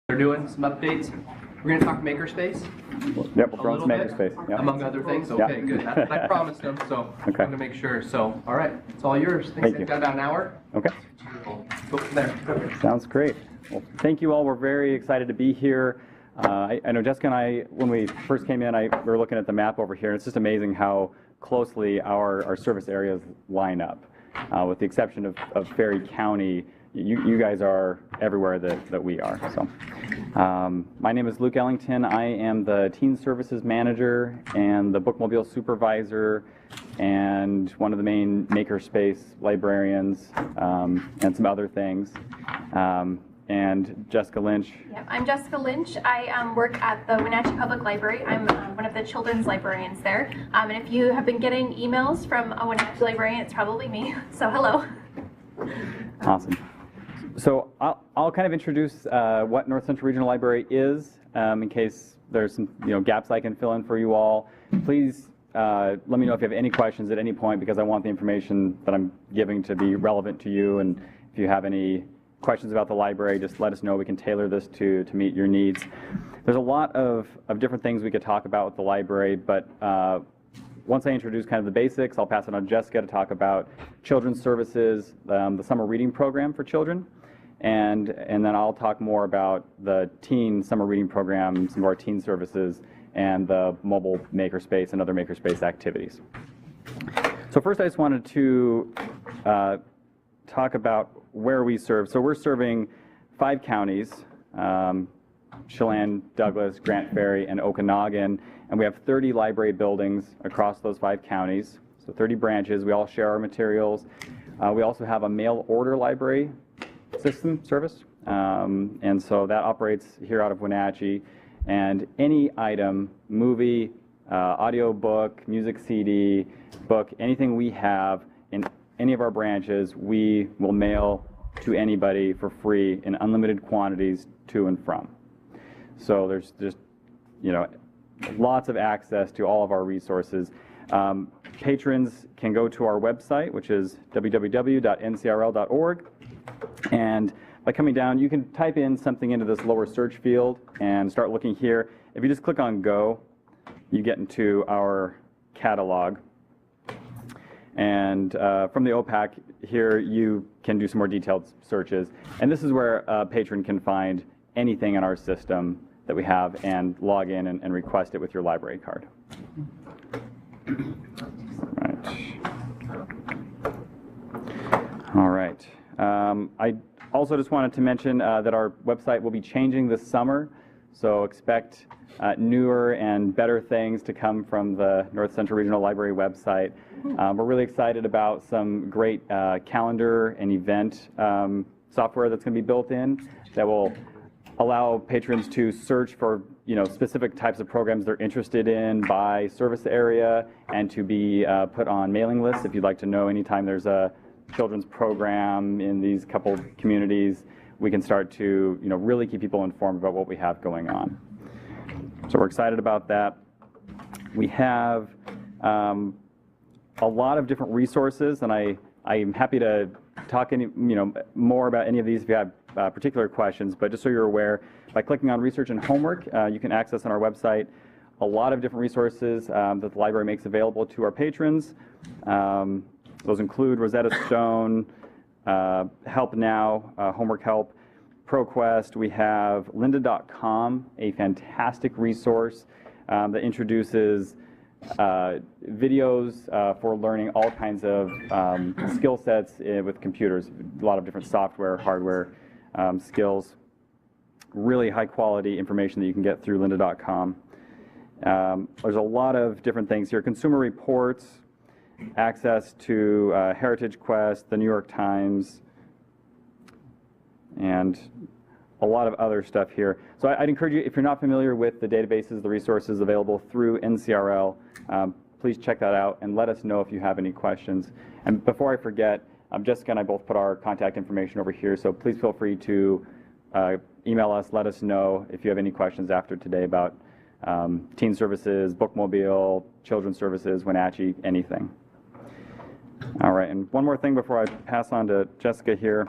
They're doing some updates. We're going to talk Makerspace. Yep, we'll throw in some Makerspace. Yep. Among other things. Okay, Yep. good. That's what I promised them, so I wanted to make sure. So, all right, it's all yours. Thank you. We've got about an hour. Okay. Go from there. Sounds great. Well, thank you all. We're very excited to be here. I know Jessica and I, when we first came in, we were looking at the map over here, and it's just amazing how closely our service areas line up. With the exception of Ferry County, you guys are everywhere that we are. So, my name is Luke Ellington. I am the Teen Services Manager and the Bookmobile Supervisor and one of the main Makerspace librarians and some other things. And Jessica Lynch. Yep, I'm Jessica Lynch. I work at the Wenatchee Public Library. I'm one of the children's librarians there. And if you have been getting emails from a Wenatchee librarian, it's probably me. So hello. Awesome. So I'll kind of introduce what North Central Regional Library is, in case there's some gaps I can fill in for you all. Please let me know if you have any questions at any point, because I want the information that I'm giving to be relevant to you. And if you have any questions about the library, just let us know. We can tailor this to meet your needs. There's a lot of different things we could talk about with the library, but once I introduce kind of the basics, I'll pass it on to Jessica to talk about children's services, the summer reading program for children, and then I'll talk more about the teen summer reading program, some of our teen services, and the mobile Makerspace and other Makerspace activities. So first I just wanted to talk about where we serve. So we're serving 5 counties, Chelan, Douglas, Grant Ferry, and Okanagan, and we have 30 library buildings across those 5 counties, so 30 branches. We all share our materials. We also have a mail order library system service, and so that operates here out of Wenatchee, and any item, movie, audio book, music CD, book, anything we have in any of our branches, we will mail to anybody for free in unlimited quantities to and from. So there's just, lots of access to all of our resources. Patrons can go to our website, which is www.ncrl.org, and by coming down, you can type in something into this lower search field and start looking here. If you just click on Go, you get into our catalog. And from the OPAC here, you can do some more detailed searches. And this is where a patron can find anything in our system that we have and log in and request it with your library card. All right. I also just wanted to mention that our website will be changing this summer, so expect newer and better things to come from the North Central Regional Library website. We're really excited about some great calendar and event software that's going to be built in that will allow patrons to search for specific types of programs they're interested in by service area, and to be put on mailing lists if you'd like to know anytime there's a children's program in these couple communities. We can start to really keep people informed about what we have going on. So we're excited about that. We have a lot of different resources, and I'm happy to talk more about any of these if you have particular questions. But just so you're aware, by clicking on Research and Homework, you can access on our website a lot of different resources that the library makes available to our patrons. Those include Rosetta Stone, Help Now, Homework Help, ProQuest. We have lynda.com, a fantastic resource that introduces videos for learning all kinds of skill sets with computers, a lot of different software, hardware skills. Really high quality information that you can get through lynda.com. There's a lot of different things here. Consumer reports, access to Heritage Quest, the New York Times, and a lot of other stuff here. So I'd encourage you, if you're not familiar with the databases, the resources available through NCRL, please check that out and let us know if you have any questions. And before I forget, Jessica and I both put our contact information over here, so please feel free to email us, let us know if you have any questions after today about teen services, Bookmobile, children's services, Wenatchee, anything. All right, and one more thing before I pass on to Jessica here.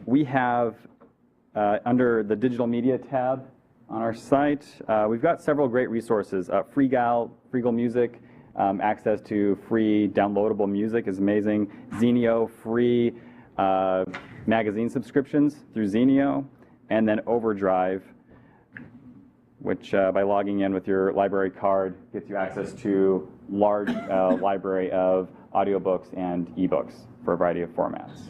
We have under the digital media tab on our site, we've got several great resources. Freegal Music, access to free downloadable music is amazing. Zenio, free magazine subscriptions through Zenio. And then Overdrive, which by logging in with your library card gets you access to large library of audiobooks and ebooks for a variety of formats.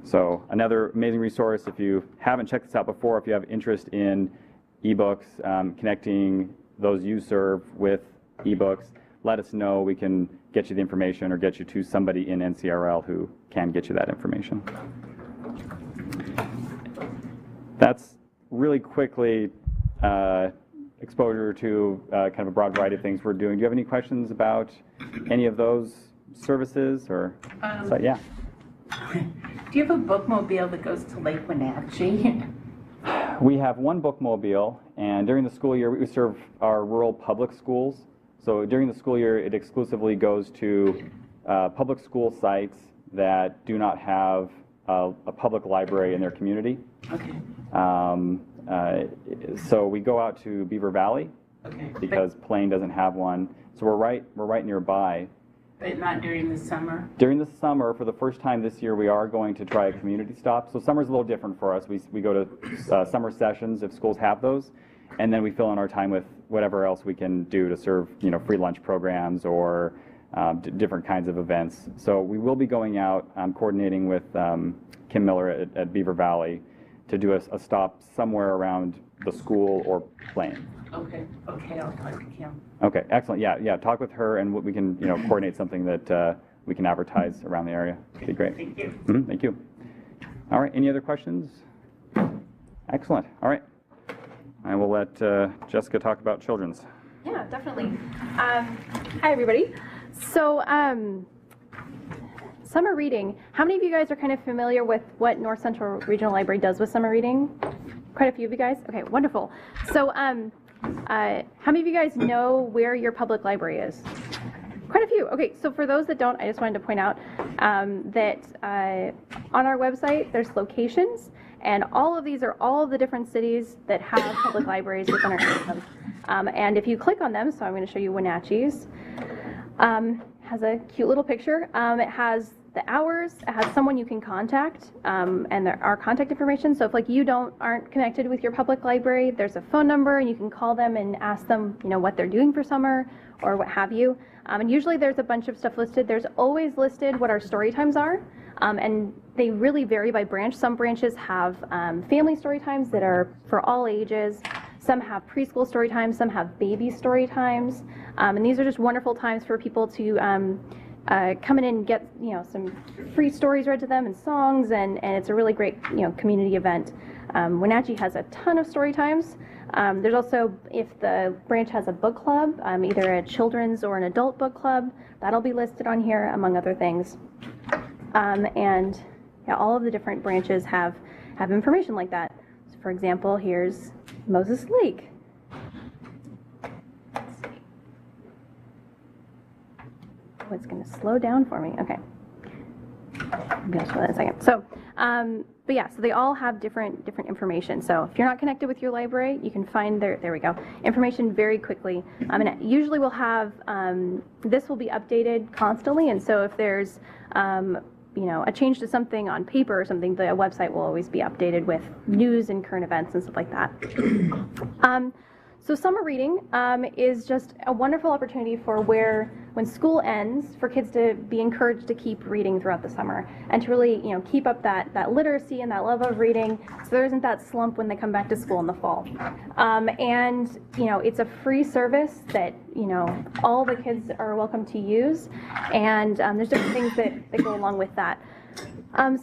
So another amazing resource if you haven't checked this out before, if you have interest in ebooks, connecting those you serve with ebooks, let us know. We can get you the information or get you to somebody in NCRL who can get you that information. That's really quickly exposure to kind of a broad variety of things we're doing. Do you have any questions about any of those services? Or so, yeah. Do you have a bookmobile that goes to Lake Wenatchee? We have one bookmobile, and during the school year, we serve our rural public schools. So during the school year, it exclusively goes to public school sites that do not have a public library in their community. Okay. So we go out to Beaver Valley because Plain doesn't have one. So we're right nearby. But not during the summer? During the summer, for the first time this year, we are going to try a community stop. So summer's a little different for us. We go to summer sessions if schools have those, and then we fill in our time with whatever else we can do to serve, free lunch programs or different kinds of events. So we will be going out, coordinating with Kim Miller at Beaver Valley to do a stop somewhere around the school or Plain. Okay, I'll talk to Kim. Okay, excellent. Yeah, talk with her, and we can, coordinate something that we can advertise around the area. It'd be great. Thank you. Mm-hmm, thank you. All right, any other questions? Excellent. All right. I will let Jessica talk about children's. Yeah, definitely. Hi, everybody. So, summer reading. How many of you guys are kind of familiar with what North Central Regional Library does with summer reading? Quite a few of you guys? Okay, wonderful. So, how many of you guys know where your public library is? Quite a few. Okay, so for those that don't, I just wanted to point out that on our website, there's locations, and all of these are all of the different cities that have public libraries within our system. And if you click on them, so I'm going to show you Wenatchee's, has a cute little picture. It has the hours, it has someone you can contact, and there are contact information. So if you aren't connected with your public library, there's a phone number, and you can call them and ask them, what they're doing for summer or what have you. And usually there's a bunch of stuff listed. There's always listed what our story times are, and they really vary by branch. Some branches have family story times that are for all ages. Some have preschool story times. Some have baby story times, and these are just wonderful times for people to come in and get some free stories read to them and songs, and it's a really great community event. Wenatchee has a ton of story times. There's also, if the branch has a book club, either a children's or an adult book club, that'll be listed on here, among other things. And yeah, all of the different branches have information like that. So for example, here's Moses Lake. Let's see. Oh, it's going to slow down for me. Okay. Maybe I'll show that in a second. So, but yeah, so they all have different information. So if you're not connected with your library, you can find there we go, information very quickly. And usually we'll have, this will be updated constantly. And so if there's, a change to something on paper or something, the website will always be updated with news and current events and stuff like that. So summer reading is just a wonderful opportunity for when school ends, for kids to be encouraged to keep reading throughout the summer and to really, keep up that literacy and that love of reading, so there isn't that slump when they come back to school in the fall. And it's a free service that all the kids are welcome to use, and there's different things that go along with that.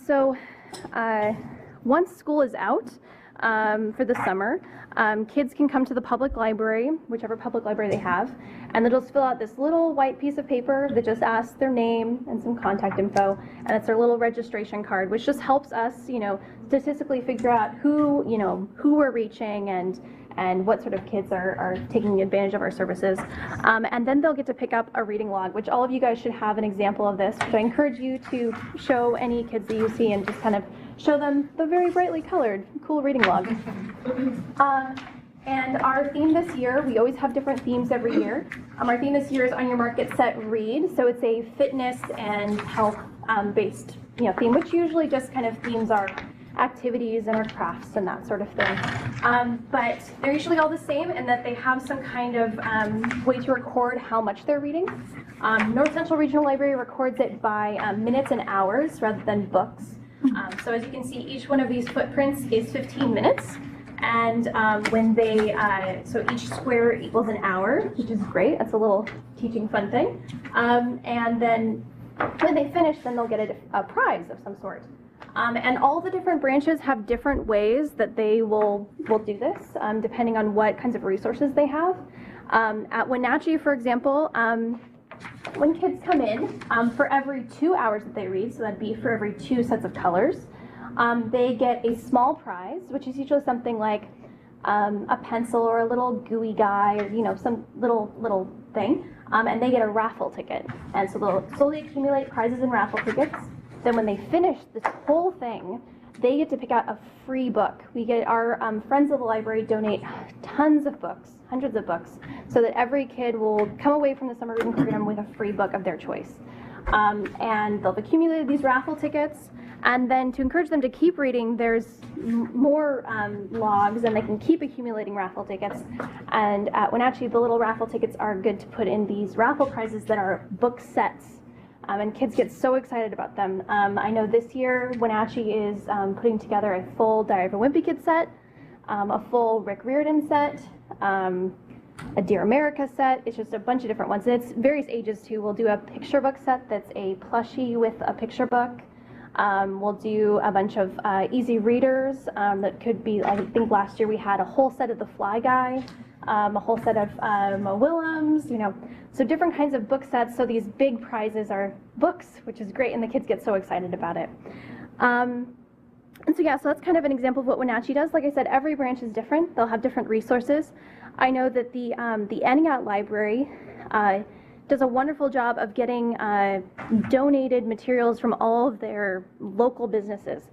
So once school is out for the summer, kids can come to the public library, whichever public library they have, and they'll just fill out this little white piece of paper that just asks their name and some contact info, and it's their little registration card, which just helps us, statistically figure out who we're reaching and what sort of kids are taking advantage of our services. And then they'll get to pick up a reading log, which all of you guys should have an example of this, which I encourage you to show any kids that you see and just kind of show them the very brightly colored, cool reading log. And our theme this year, we always have different themes every year. Our theme this year is On Your Mark, Get Set, Read. So it's a fitness and health based theme, which usually just kind of themes our activities and our crafts and that sort of thing. But they're usually all the same in that they have some kind of way to record how much they're reading. North Central Regional Library records it by minutes and hours rather than books. So as you can see, each one of these footprints is 15 minutes. And when they, so each square equals an hour, which is great. That's a little teaching fun thing. And then when they finish, then they'll get a prize of some sort. And all the different branches have different ways that they will do this, depending on what kinds of resources they have. At Wenatchee, for example, when kids come in, for every 2 hours that they read, so that'd be for every 2 sets of colors, they get a small prize, which is usually something like a pencil or a little gooey guy or some little thing, and they get a raffle ticket. And so they'll slowly accumulate prizes and raffle tickets. Then when they finish this whole thing, they get to pick out a free book. We get our friends of the library donate tons of books, hundreds of books, so that every kid will come away from the summer reading program with a free book of their choice. And they'll have accumulated these raffle tickets. And then to encourage them to keep reading, there's more logs, and they can keep accumulating raffle tickets. And at Wenatchee, the little raffle tickets are good to put in these raffle prizes that are book sets. And kids get so excited about them. I know this year, Wenatchee is putting together a full Diary of a Wimpy Kid set, a full Rick Riordan set, a Dear America set. It's just a bunch of different ones. And it's various ages too. We'll do a picture book set that's a plushie with a picture book. We'll do a bunch of easy readers that could be, I think last year we had a whole set of The Fly Guy, a whole set of Mo Willems, so different kinds of book sets. So these big prizes are books, which is great, and the kids get so excited about it. And so yeah, so that's kind of an example of what Wenatchee does. Like I said, every branch is different. They'll have different resources. I know that the Eniat Library does a wonderful job of getting donated materials from all of their local businesses.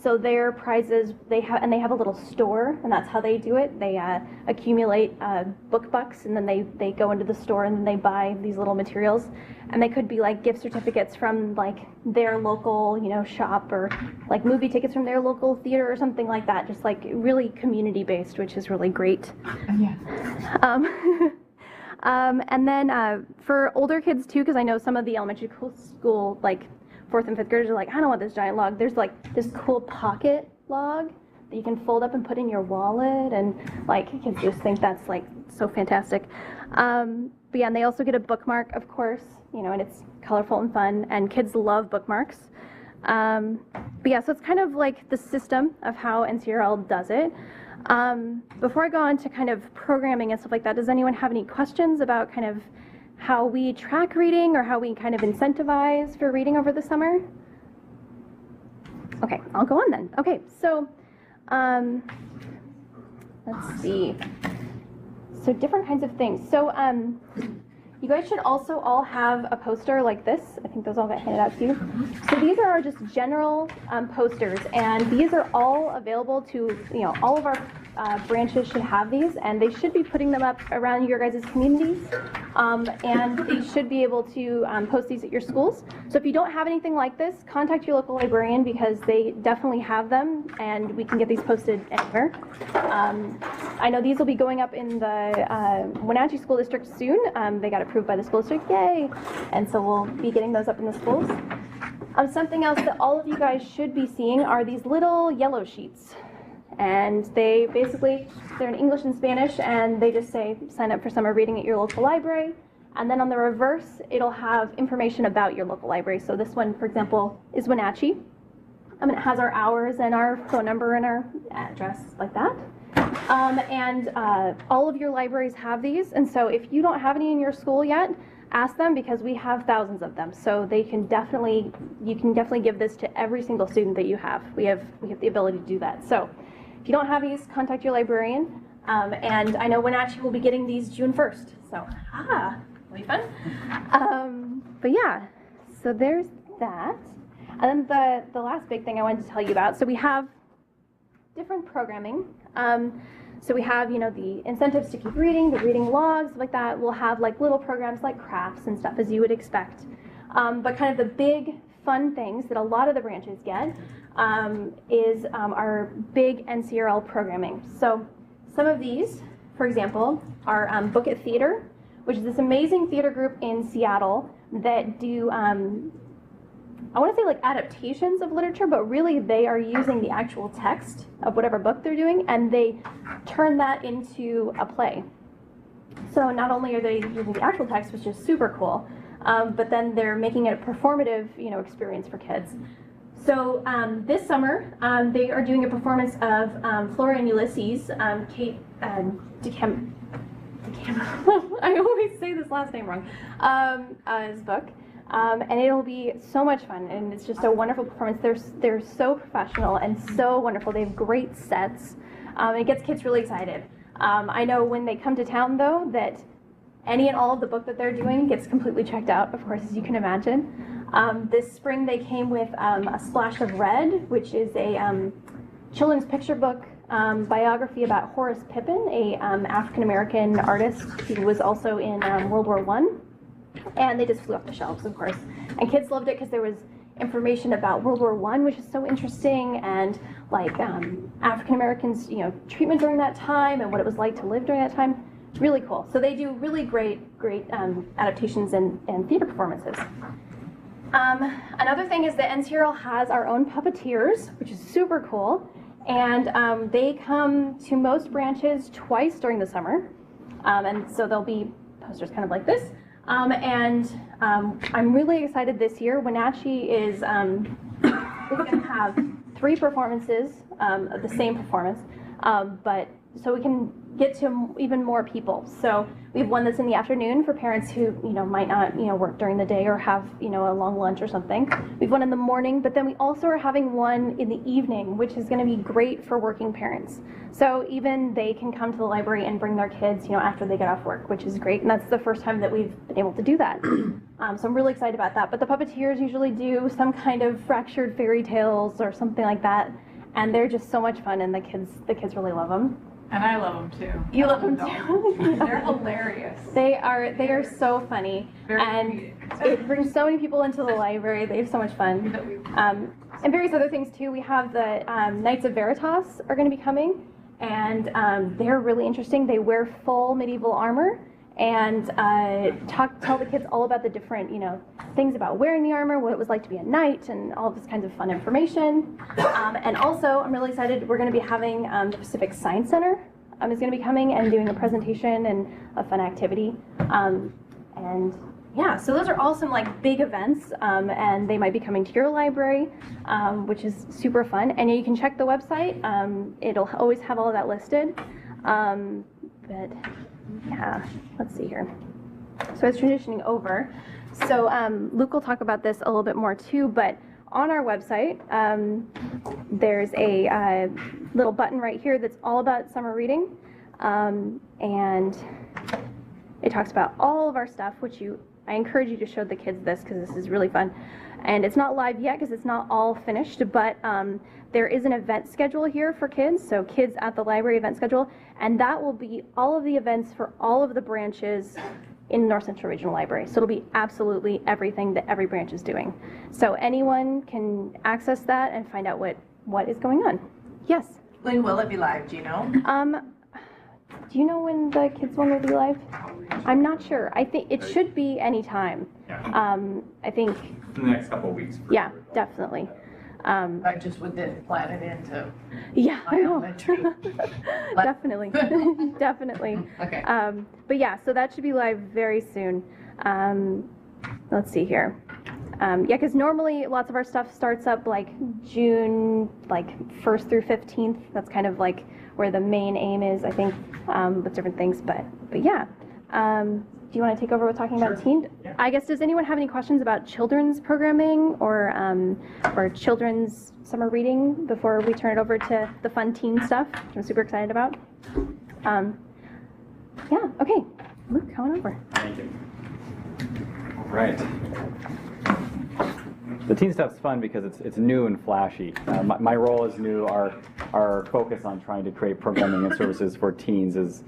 So their prizes, they have a little store, and that's how they do it. They accumulate book bucks, and then they go into the store and then they buy these little materials. And they could be like gift certificates from like their local, shop, or like movie tickets from their local theater or something like that. Just like really community based, which is really great. Yeah. And then for older kids too, because I know some of the elementary school, like 4th and 5th graders are like, I don't want this giant log. There's like this cool pocket log that you can fold up and put in your wallet, and like kids just think that's like so fantastic. But yeah, and they also get a bookmark, of course, and it's colorful and fun, and kids love bookmarks. But yeah, so it's kind of like the system of how NCRL does it. Before I go on to kind of programming and stuff like that, does anyone have any questions about kind of how we track reading or how we kind of incentivize for reading over the summer? Okay, I'll go on then. Okay, so let's see. So different kinds of things. So you guys should also all have a poster like this. I think those all got handed out to you. So these are our just general posters, and these are all available to, all of our branches should have these, and they should be putting them up around your guys' communities, and they should be able to post these at your schools. So if you don't have anything like this, contact your local librarian, because they definitely have them, and we can get these posted anywhere. I know these will be going up in the Wenatchee School District soon. They got approved by the school district, yay! And so we'll be getting those up in the schools. Something else that all of you guys should be seeing are these little yellow sheets. And they basically, they're in English and Spanish, and they just say, sign up for summer reading at your local library. And then on the reverse, it'll have information about your local library. So this one, for example, is Wenatchee. And it has our hours and our phone number and our address, like that. And all of your libraries have these. And so if you don't have any in your school yet, ask them, because we have thousands of them. So you can definitely give this to every single student that you have. We have the ability to do that. So if you don't have these, contact your librarian. And I know Wenatchee will be getting these June 1st. So, it'll be fun. But yeah, so there's that. And then the last big thing I wanted to tell you about, so we have different programming. So we have, the incentives to keep reading, the reading logs, like that. We'll have like little programs like crafts and stuff as you would expect. But kind of the big fun things that a lot of the branches get is our big NCRL programming. So some of these, for example, are Bukit Theater, which is this amazing theater group in Seattle that do, I want to say like adaptations of literature, but really they are using the actual text of whatever book they're doing, and they turn that into a play. So not only are they using the actual text, which is super cool, but then they're making it a performative, experience for kids. So this summer, they are doing a performance of Flora and Ulysses, Kate DeCam. I always say this last name wrong. His book. And it'll be so much fun, and it's just a wonderful performance. They're so professional and so wonderful. They have great sets. It gets kids really excited. I know when they come to town, though, that any and all of the book that they're doing gets completely checked out, of course, as you can imagine. This spring they came with A Splash of Red, which is a children's picture book biography about Horace Pippin, a African-American artist who was also in World War I. And they just flew off the shelves, of course. And kids loved it because there was information about World War I, which is so interesting, and like African Americans, treatment during that time and what it was like to live during that time. Really cool. So they do really great adaptations and theater performances. Another thing is that NCRL has our own Puppeteers, which is super cool, and they come to most branches twice during the summer, and so there'll be posters kind of like this. I'm really excited this year. Wenatchee is we're going to have 3 performances of the same performance, but so we can get to even more people. So we have one that's in the afternoon for parents who might not work during the day or have a long lunch or something. We have one in the morning, but then we also are having one in the evening, which is going to be great for working parents. So even they can come to the library and bring their kids after they get off work, which is great, and that's the first time that we've been able to do that. So I'm really excited about that. But the Puppeteers usually do some kind of fractured fairy tales or something like that, and they're just so much fun, and the kids really love them. And I love them too. You love them too? They're hilarious. They are so funny, and it brings so many people into the library. They have so much fun. And various other things too. We have the Knights of Veritas are going to be coming, and they're really interesting. They wear full medieval armor and tell the kids all about the different things about wearing the armor, what it was like to be a knight, and all of this kinds of fun information. And also, I'm really excited, we're going to be having the Pacific Science Center is going to be coming and doing a presentation and a fun activity. And yeah, so those are all some big events, and they might be coming to your library, which is super fun. And you can check the website. It'll always have all of that listed. But yeah, let's see here. So it's transitioning over. So Luke will talk about this a little bit more too, but on our website, there's a little button right here that's all about summer reading, and it talks about all of our stuff, which I encourage you to show the kids this because this is really fun. And it's not live yet because it's not all finished, but there is an event schedule here for kids, so Kids at the Library event schedule, and that will be all of the events for all of the branches in North Central Regional Library. So it'll be absolutely everything that every branch is doing. So anyone can access that and find out what is going on. Yes? When will it be live, do you know? Do you know when the kids one will be live? I'm not sure. I think it should be any time. Yeah. I think in the next couple of weeks. Yeah, definitely. I just didn't plan it into Yeah, I my know. elementary. Definitely. Definitely. Okay. But yeah, so that should be live very soon. Let's see here. Yeah, because normally lots of our stuff starts up June 1st through 15th. That's kind of where the main aim is, I think, with different things. But yeah. Do you want to take over with talking about teen? Yeah. I guess, does anyone have any questions about children's programming or children's summer reading before we turn it over to the fun teen stuff, which I'm super excited about? Yeah, okay. Luke, come on over. Thank you. All right. the teen stuff's fun because it's new and flashy. My role is new. Our focus on trying to create programming and services for teens is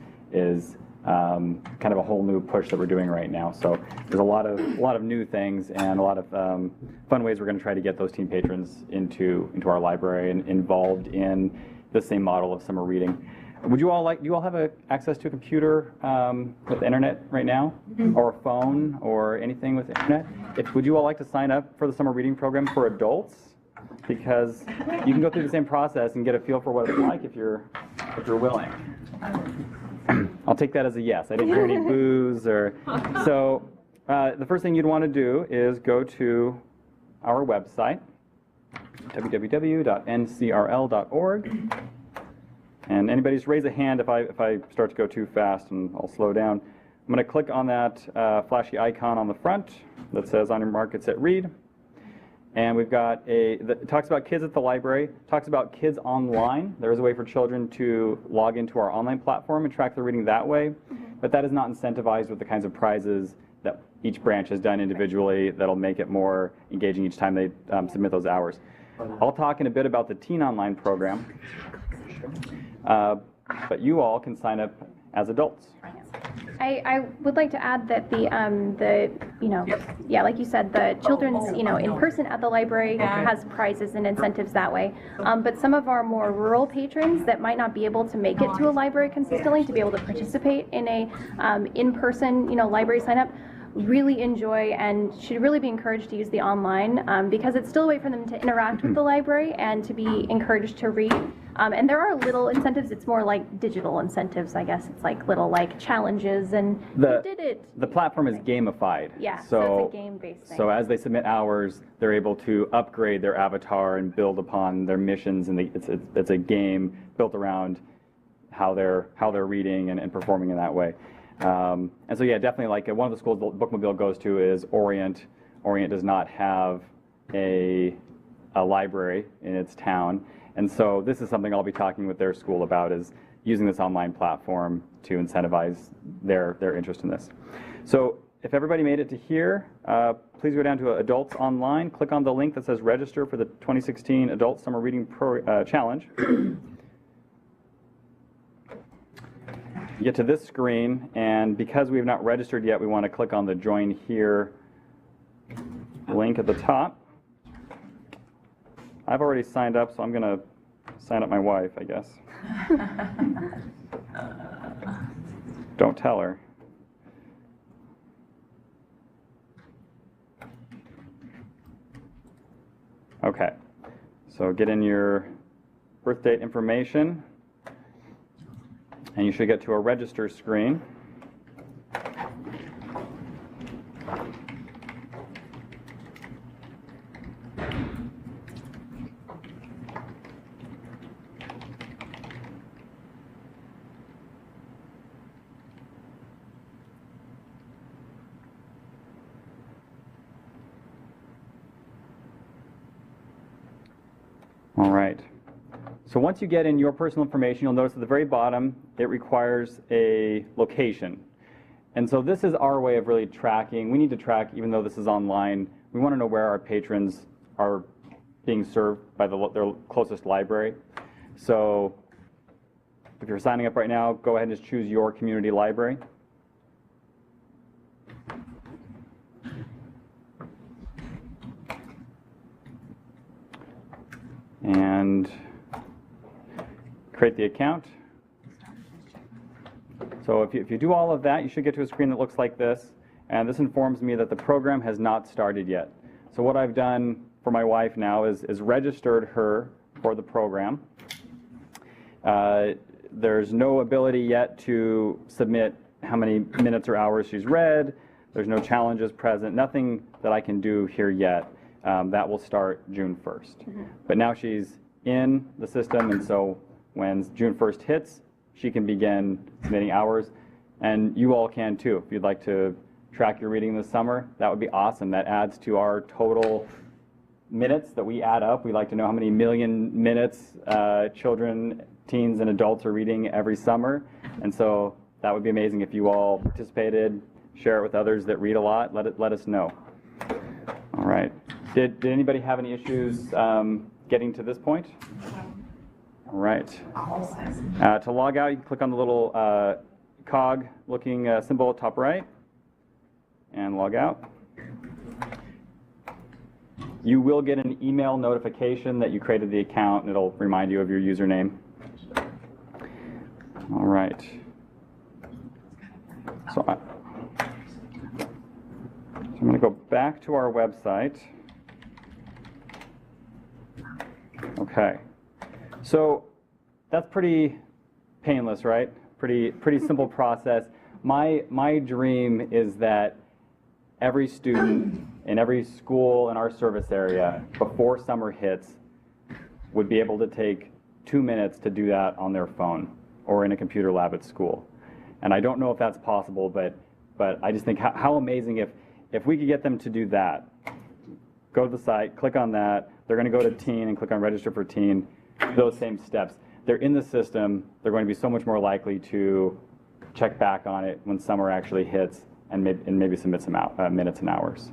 kind of a whole new push that we're doing right now. So there's a lot of new things and a lot of fun ways we're going to try to get those teen patrons into our library and involved in the same model of summer reading. Do you all have access to a computer with the internet right now, or a phone, or anything with the internet? Would you all like to sign up for the summer reading program for adults? Because you can go through the same process and get a feel for what it's like if you're willing. I'll take that as a yes. I didn't hear any boos or so. The first thing you'd want to do is go to our website, www.ncrl.org. And anybody just raise a hand if I start to go too fast, and I'll slow down. I'm going to click on that flashy icon on the front that says on your mark, it's at read. And we've got it talks about kids at the library, talks about kids online. There is a way for children to log into our online platform and track their reading that way, but that is not incentivized with the kinds of prizes that each branch has done individually that'll make it more engaging each time they submit those hours. I'll talk in a bit about the Teen Online program, but you all can sign up as adults. I would like to add that like you said, the children's, in person at the library has prizes and incentives that way. But some of our more rural patrons that might not be able to make it to a library consistently to be able to participate in a in-person, library sign up really enjoy and should really be encouraged to use the online because it's still a way for them to interact with the library and to be encouraged to read. And there are little incentives. It's more like digital incentives, I guess. It's like little challenges and you did it. The platform is gamified. Yeah, so it's a game-based thing. So as they submit hours, they're able to upgrade their avatar and build upon their missions, and it's a game built around how they're reading and performing in that way. And so yeah, definitely one of the schools that Bookmobile goes to is Orient. Orient does not have a library in its town. And so this is something I'll be talking with their school about, is using this online platform to incentivize their interest in this. So if everybody made it to here, please go down to Adults Online, click on the link that says register for the 2016 Adult Summer Reading Challenge. You get to this screen, and because we have not registered yet, we want to click on the Join Here link at the top. I've already signed up, so I'm going to sign up my wife, I guess. Don't tell her. Okay, so get in your birth date information, and you should get to a register screen. All right. So once you get in your personal information, you'll notice at the very bottom, it requires a location. And so this is our way of really tracking. We need to track, even though this is online, we want to know where our patrons are being served by their closest library. So if you're signing up right now, go ahead and just choose your community library. And create the account. So if you do all of that, you should get to a screen that looks like this, and this informs me that the program has not started yet. So what I've done for my wife now is registered her for the program. There's no ability yet to submit how many minutes or hours she's read. There's no challenges present, nothing that I can do here yet. That will start June 1st. But now she's in the system, and so when June 1st hits, she can begin submitting hours, and you all can too. If you'd like to track your reading this summer, that would be awesome. That adds to our total minutes that we add up. We like to know how many million minutes children, teens, and adults are reading every summer, and so that would be amazing if you all participated. Share it with others that read a lot. Let us know. All right. Did anybody have any issues getting to this point? All right. To log out, you can click on the little cog-looking symbol top right and log out. You will get an email notification that you created the account, and it'll remind you of your username. All right. So I'm going to go back to our website. Okay. So that's pretty painless, right? Pretty simple process. My dream is that every student in every school in our service area before summer hits would be able to take 2 minutes to do that on their phone or in a computer lab at school. And I don't know if that's possible, but I just think how amazing if we could get them to do that. Go to the site, click on that. They're going to go to teen and click on register for teen. Those same steps. They're in the system. They're going to be so much more likely to check back on it when summer actually hits and maybe submit some minutes and hours.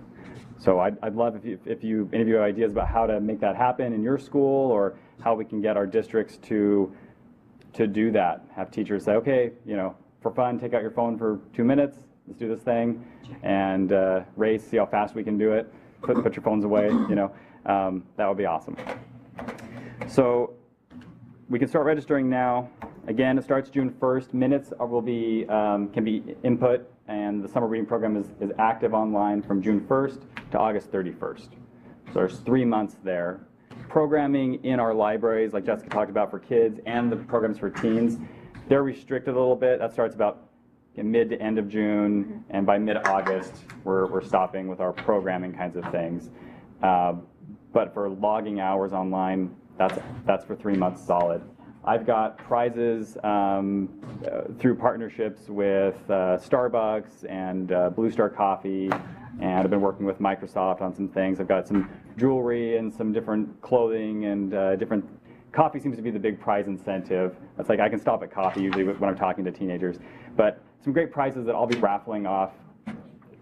So I'd love if any of you have ideas about how to make that happen in your school, or how we can get our districts to do that. Have teachers say, okay, for fun, take out your phone for 2 minutes. Let's do this thing, and race, see how fast we can do it. Put your phones away. That would be awesome. So we can start registering now. Again, it starts June 1st. Minutes can be input, and the summer reading program is active online from June 1st to August 31st. So there's 3 months there. Programming in our libraries, like Jessica talked about for kids, and the programs for teens, they're restricted a little bit. That starts about mid to end of June, and by mid-August, we're stopping with our programming kinds of things. But for logging hours online, that's for 3 months solid. I've got prizes through partnerships with Starbucks and Blue Star Coffee, and I've been working with Microsoft on some things. I've got some jewelry and some different clothing and different. Coffee seems to be the big prize incentive. That's like I can stop at coffee usually when I'm talking to teenagers, but some great prizes that I'll be raffling off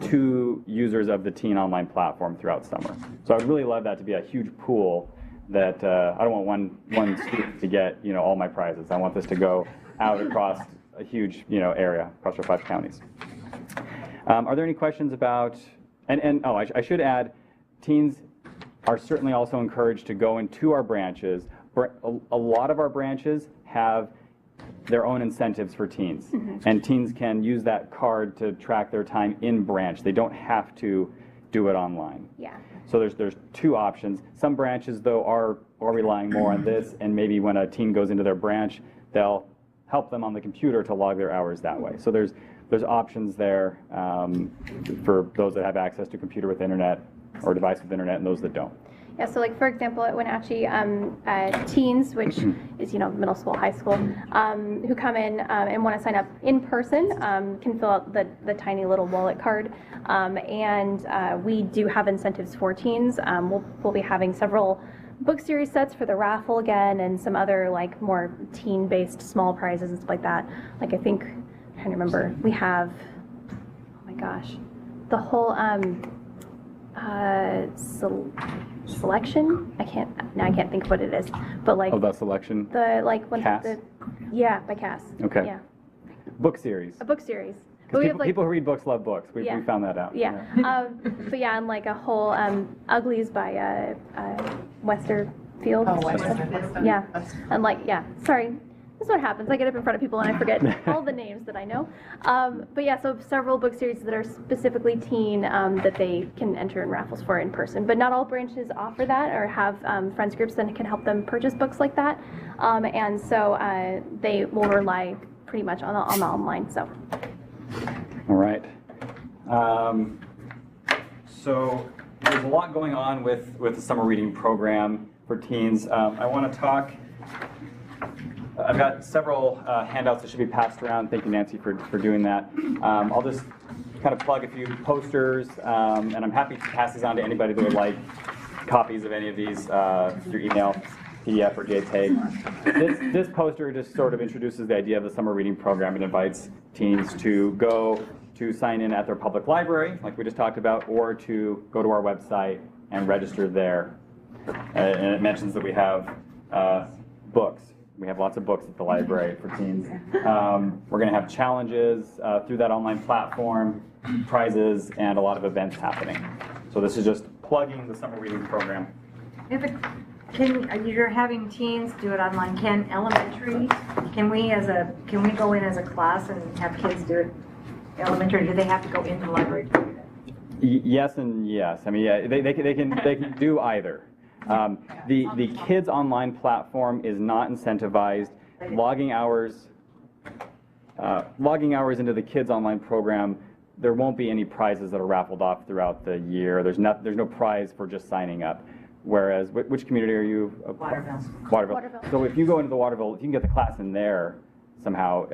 to users of the teen online platform throughout summer. So I'd really love that to be a huge pool. That I don't want one student to get all my prizes. I want this to go out across a huge area across our 5 counties. Are there any questions about? I should add, teens are certainly also encouraged to go into our branches. A lot of our branches have their own incentives for teens, and teens can use that card to track their time in branch. They don't have to do it online. Yeah. So there's 2 options. Some branches, though, are relying more on this, and maybe when a teen goes into their branch, they'll help them on the computer to log their hours that way. So there's options there for those that have access to computer with internet or device with internet, and those that don't. Yeah, so like for example, at Wenatchee, teens, which is middle school, high school, who come in and want to sign up in person, can fill out the tiny little wallet card, and we do have incentives for teens. We'll be having several book series sets for the raffle again, and some other like more teen-based small prizes and stuff like that. Like I think, I'm trying to remember, we have, oh my gosh, the whole selection. I can't think of what it is, but like that selection. The like when Cass? By Cass. Okay. Yeah. Book series. A book series. Because people who read books love books. We found that out. Yeah. But yeah, and like a whole Uglies by Westerfield. Oh, Westerfield. Yeah. And like sorry. This is what happens. I get up in front of people and I forget all the names that I know. But yeah, so several book series that are specifically teen that they can enter in raffles for in person. But not all branches offer that or have friends groups that can help them purchase books like that. And so they will rely pretty much on the online. So. All right. So there's a lot going on with the summer reading program for teens. I want to talk. I've got several handouts that should be passed around. Thank you, Nancy, for doing that. I'll just kind of plug a few posters, and I'm happy to pass these on to anybody that would like copies of any of these through email, PDF, or JPEG. This poster just sort of introduces the idea of the summer reading program and invites teens to go to sign in at their public library, like we just talked about, or to go to our website and register there. And it mentions that we have books. We have lots of books at the library for teens. We're going to have challenges through that online platform, prizes, and a lot of events happening. So this is just plugging the summer reading program. You're having teens do it online. Can elementary? Can we go in as a class and have kids do it elementary? Or do they have to go into the library to do that? Yes and yes. I mean, yeah, they can do either. The kids online platform is not incentivized. Logging hours into the kids online program, there won't be any prizes that are raffled off throughout the year. There's no prize for just signing up. Whereas, which community are you? Waterville. So if you go into the Waterville, if you can get the class in there somehow,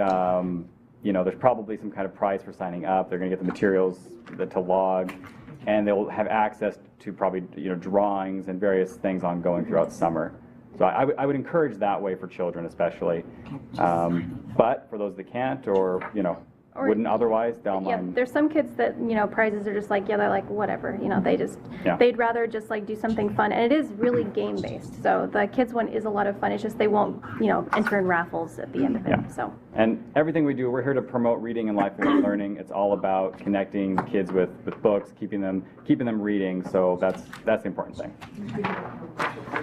there's probably some kind of prize for signing up. They're going to get the materials to log, and they'll have access to probably drawings and various things ongoing throughout summer. So I would encourage that way for children especially. But for those that can't or wouldn't otherwise, the online. Yeah, there's some kids that, prizes are just like, they're like, whatever, they'd rather just like do something fun. And it is really game based. So the kids one is a lot of fun. It's just they won't, enter in raffles at the end of it. Yeah. So. And everything we do, we're here to promote reading and lifelong learning. It's all about connecting kids with books, keeping them reading. So that's the important thing.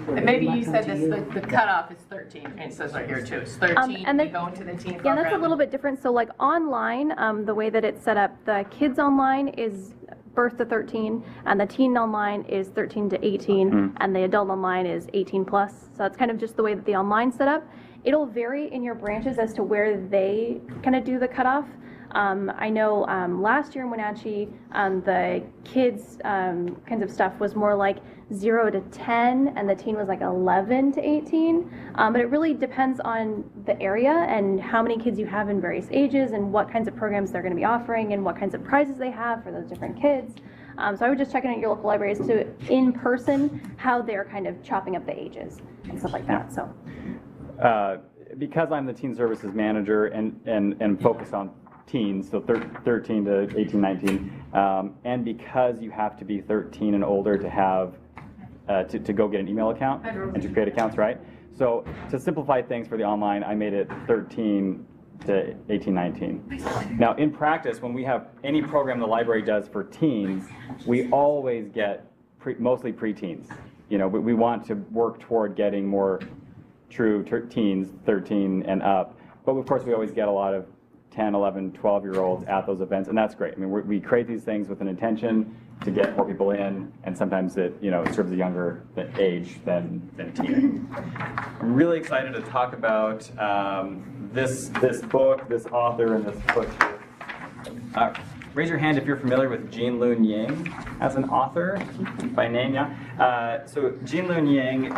And maybe you said the cutoff is 13. And it says right here too. It's 13. And you go into the teen program. Yeah, that's a little bit different. So like online, the way that it's set up, the kids online is birth to 13, and the teen online is 13 to 18, and the adult online is 18 plus. So that's kind of just the way that the online's set up. It'll vary in your branches as to where they kind of do the cutoff. I know last year in Wenatchee, the kids kinds of stuff was more like 0 to 10, and the teen was like 11 to 18. But it really depends on the area and how many kids you have in various ages and what kinds of programs they're going to be offering and what kinds of prizes they have for those different kids. So I would just check in at your local libraries to, in person, how they're kind of chopping up the ages and stuff like that. So. Because I'm the teen services manager and focused on teens, so 13 to 18, 19, and because you have to be 13 and older to have to go get an email account and to create accounts, right? So to simplify things for the online, I made it 13 to 18, 19. Now in practice, when we have any program the library does for teens, we always get mostly preteens. We want to work toward getting more true teens, 13 and up, but of course we always get a lot of 10, 11, 12-year-olds at those events, and that's great. I mean, we create these things with an intention to get more people in, and sometimes it serves a younger age than teen. I'm really excited to talk about this book, this author, and this book. Raise your hand if you're familiar with Jean Lun Yang as an author by name. Yeah. So Jean Lun Yang,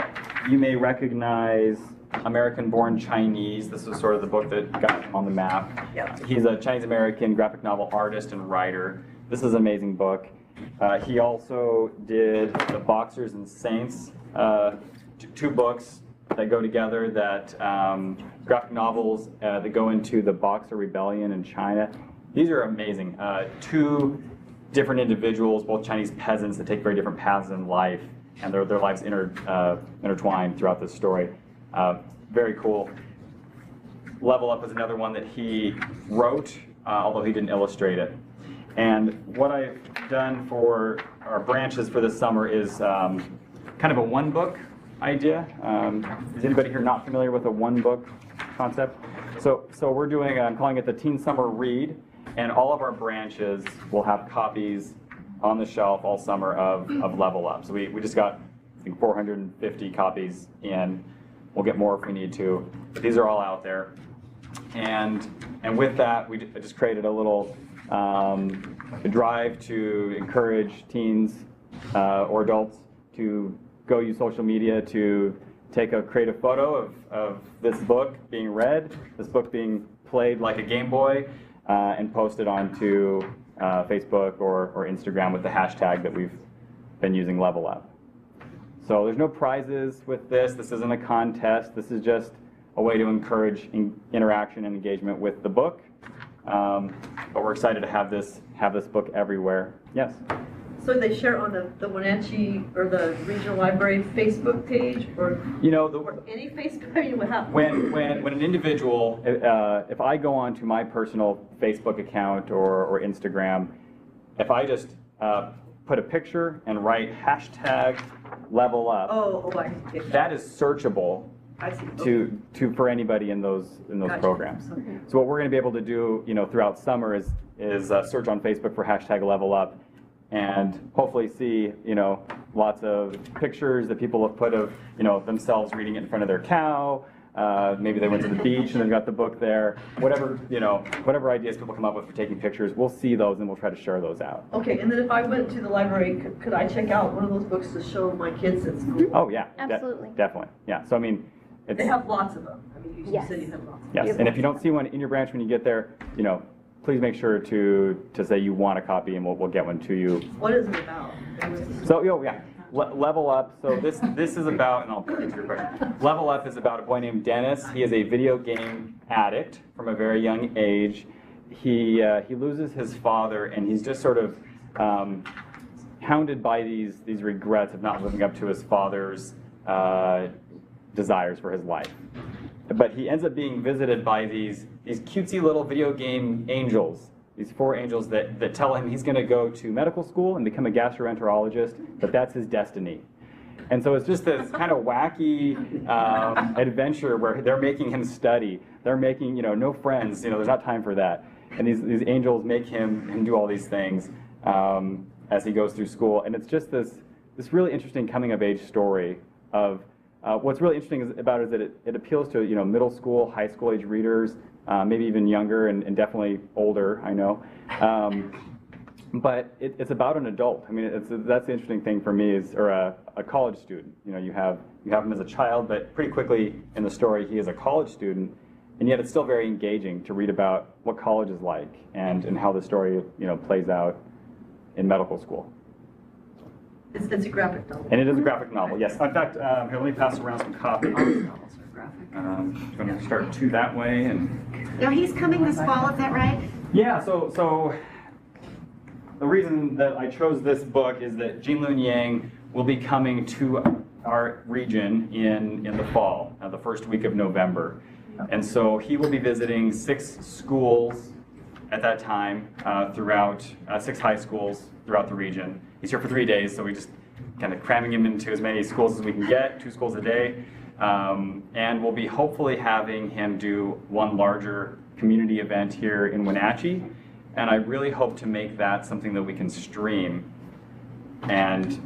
you may recognize American-Born Chinese. This was sort of the book that got him on the map. Yep. He's a Chinese-American graphic novel artist and writer. This is an amazing book. He also did The Boxers and Saints, two books that go together, that graphic novels that go into the Boxer Rebellion in China. These are amazing. Two different individuals, both Chinese peasants, that take very different paths in life, and their lives intertwined throughout this story. Very cool. Level Up is another one that he wrote, although he didn't illustrate it. And what I've done for our branches for this summer is kind of a one-book idea. Is anybody here not familiar with a one-book concept? So we're doing, I'm calling it the Teen Summer Read, and all of our branches will have copies on the shelf all summer of Level Up. So we just got, I think, 450 copies in. We'll get more if we need to, but these are all out there. And with that, I just created a little drive to encourage teens or adults to go use social media to take a creative photo of this book being read, this book being played like a Game Boy, and post it onto Facebook or Instagram with the hashtag that we've been using, Level Up. So there's no prizes with this. This isn't a contest. This is just a way to encourage interaction and engagement with the book. But we're excited to have this book everywhere. Yes? So they share it on the Wenatchee or the regional library Facebook page, or or any Facebook? I mean, what happens? when an individual, if I go onto my personal Facebook account or Instagram, if I just put a picture and write #level up, that is searchable. I see. For anybody in those Gotcha. programs. Okay. So what we're going to be able to do, throughout summer is search on Facebook for #level up, and hopefully see, lots of pictures that people have put of, themselves reading it in front of their cow. Maybe they went to the beach and they've got the book there. Whatever ideas people come up with for taking pictures, we'll see those and we'll try to share those out. Okay, and then if I went to the library, could I check out one of those books to show my kids at school? Oh yeah, Absolutely. definitely. Yeah. So I mean, They have lots of them. I mean, you Yes. said you have lots. yes. And if you don't see one in your branch when you get there, please make sure to say you want a copy, and we'll get one to you. What is it about? So Level Up. So this is about, and I'll get to your question. Level Up is about a boy named Dennis. He is a video game addict from a very young age. He loses his father, and he's just sort of hounded by these regrets of not living up to his father's desires for his life. But he ends up being visited by these cutesy little video game angels, these 4 angels that tell him he's going to go to medical school and become a gastroenterologist, but that's his destiny. And so it's just this kind of wacky adventure where they're making him study. They're making, no friends, there's not time for that. And these angels make him do all these things as he goes through school. And it's just this really interesting coming of age story of what's really interesting about it is that it appeals to middle school, high school age readers, maybe even younger and definitely older, I know. But it's about an adult. I mean, that's the interesting thing for me or a college student. You have him as a child, but pretty quickly in the story he is a college student, and yet it's still very engaging to read about what college is like and how the story plays out in medical school. It's a graphic novel. And it is a graphic novel, yes. In fact, here, let me pass around some copies. Novels are graphic. I'm going to start 2 that way. And Now, he's coming this fall, is that right? yeah, so the reason that I chose this book is that Jinlun Yang will be coming to our region in the fall, the first week of November. And so he will be visiting 6 schools at that time throughout 6 high schools throughout the region. He's here for 3 days, so we just kind of cramming him into as many schools as we can get, 2 schools a day. And we'll be hopefully having him do one larger community event here in Wenatchee. And I really hope to make that something that we can stream and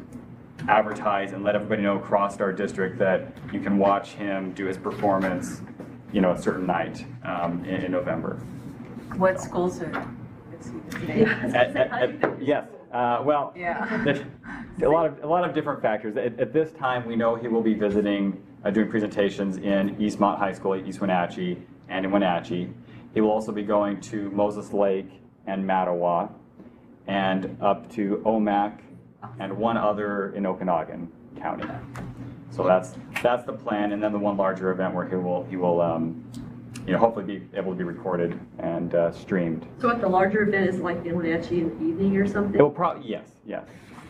advertise and let everybody know across our district that you can watch him do his performance, a certain night in November. What schools are? Yes. Well, Yeah. there's a lot of different factors. At this time, we know he will be visiting, doing presentations in Eastmont High School, East Wenatchee, and in Wenatchee. He will also be going to Moses Lake and Mattawa, and up to Omak, and one other in Okanagan County. So that's the plan, and then the one larger event where he will hopefully be able to be recorded and streamed. So what the larger event is like in Wenatchee in the evening or something? It will probably, yes.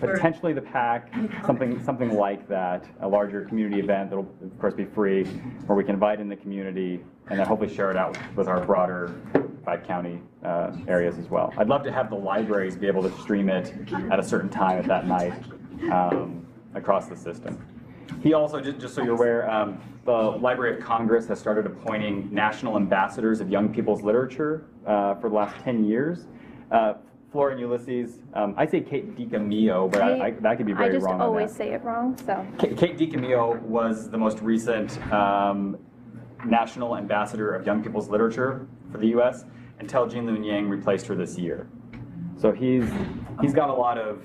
Potentially the PAC, something like that, a larger community event that'll of course be free, where we can invite in the community and then hopefully share it out with our broader 5-county areas as well. I'd love to have the libraries be able to stream it at a certain time at that night across the system. He also, just so you're aware, the Library of Congress has started appointing national ambassadors of young people's literature for the last 10 years. Flora and Ulysses, I say Kate DiCamillo, but that could be very wrong on that. I just always say it wrong, so. Kate DiCamillo was the most recent national ambassador of young people's literature for the U.S. until Jinlun Yang replaced her this year. So he's got a lot of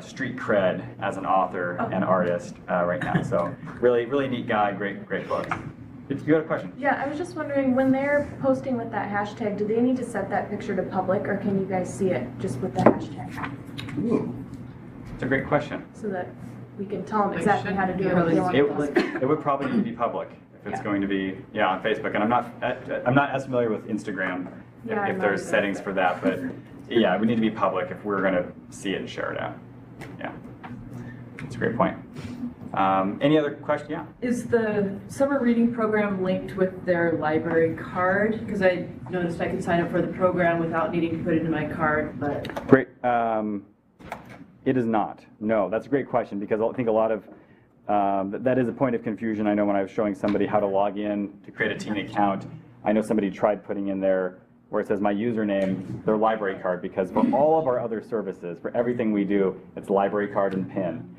street cred as an author and artist right now. So really neat guy, great books. You got a question? Yeah, I was just wondering, when they're posting with that hashtag, do they need to set that picture to public, or can you guys see it just with the hashtag? Ooh, it's a great question. So that we can tell them They exactly how to do it. shouldn't if they want to post it. It would probably need to be public if it's going to be on Facebook. And I'm not as familiar with Instagram Yeah, if I'm there's not settings either. for that, but yeah, it would need to be public if we're going to see it and share it out. Yeah, that's a great point. Any other question? Yeah. Is the summer reading program linked with their library card? Because I noticed I could sign up for the program without needing to put it in my card, but... Great. It is not. No, that's a great question, because I think a lot of that is a point of confusion. I know when I was showing somebody how to log in to create a teen account, I know somebody tried putting in there where it says my username, their library card, because for all of our other services, for everything we do, it's library card and PIN.